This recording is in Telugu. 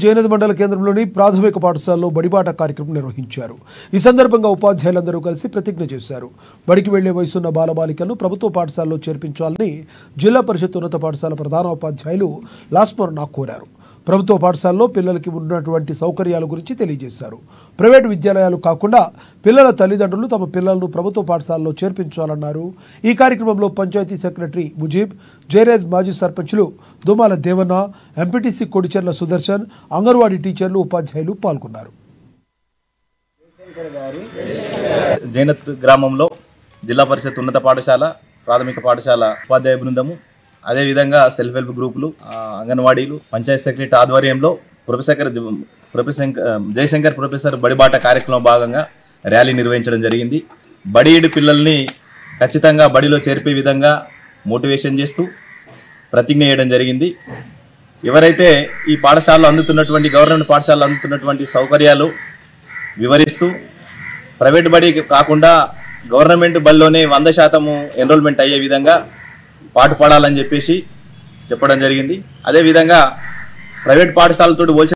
జైనద్ మండల కేంద్రంలోని ప్రాథమిక పాఠశాలలో బడిబాట కార్యక్రమం నిర్వహించారు. ఈ సందర్భంగా ఉపాధ్యాయులందరూ కలిసి ప్రతిజ్ఞ చేశారు. బడికి వెళ్లే వయసున్న బాలబాలికలను ప్రభుత్వ పాఠశాలలో చేర్పించాలని జిల్లా పరిషత్ ఉన్నత పాఠశాల ప్రధాన ఉపాధ్యాయులు లాస్మోర్నా కోరారు. ప్రభుత్వ పాఠశాలలో పిల్లలకి ఉన్నటువంటి సౌకర్యాల గురించి తెలియజేశారు. ప్రైవేటు విద్యాలయాలు కాకుండా పిల్లల తల్లిదండ్రులు తమ పిల్లలను ప్రభుత్వ పాఠశాలలో చేర్పించాలన్నారు. ఈ కార్యక్రమంలో పంచాయతీ సెక్రటరీ ముజీబ్, జైనద్ మాజీ సర్పంచులు దుమాల దేవన్న, ఎంపీటీసీ కొడిచెర్ల సుదర్శన్, అంగన్వాడీ టీచర్లు, ఉపాధ్యాయులు పాల్గొన్నారు. జైనత్ గ్రామంలో జిల్లా పరిషత్ ఉన్నత పాఠశాల, ప్రాథమిక పాఠశాల ఉపాధ్యాయ బృందము, అదేవిధంగా సెల్ఫ్ హెల్ప్ గ్రూపులు, అంగన్వాడీలు, పంచాయత్ సెక్రటరీ ఆధ్వర్యంలో జయశంకర్ ప్రొఫెసర్ బడిబాట కార్యక్రమం భాగంగా ర్యాలీ నిర్వహించడం జరిగింది. బడిఈడు పిల్లల్ని ఖచ్చితంగా బడిలో చేర్పే విధంగా మోటివేషన్ చేస్తూ ప్రతిజ్ఞ చేయడం జరిగింది. ఎవరైతే ఈ పాఠశాలలో అందుతున్నటువంటి గవర్నమెంట్ పాఠశాలలో అందుతున్నటువంటి సౌకర్యాలు వివరిస్తూ ప్రైవేట్ బడి కాకుండా గవర్నమెంట్ బడిలోనే 100% ఎన్రోల్మెంట్ అయ్యే విధంగా పాటుపడాలని చెప్పేసి చెప్పడం జరిగింది. అదేవిధంగా ప్రైవేట్ పాఠశాలతో పోల్చి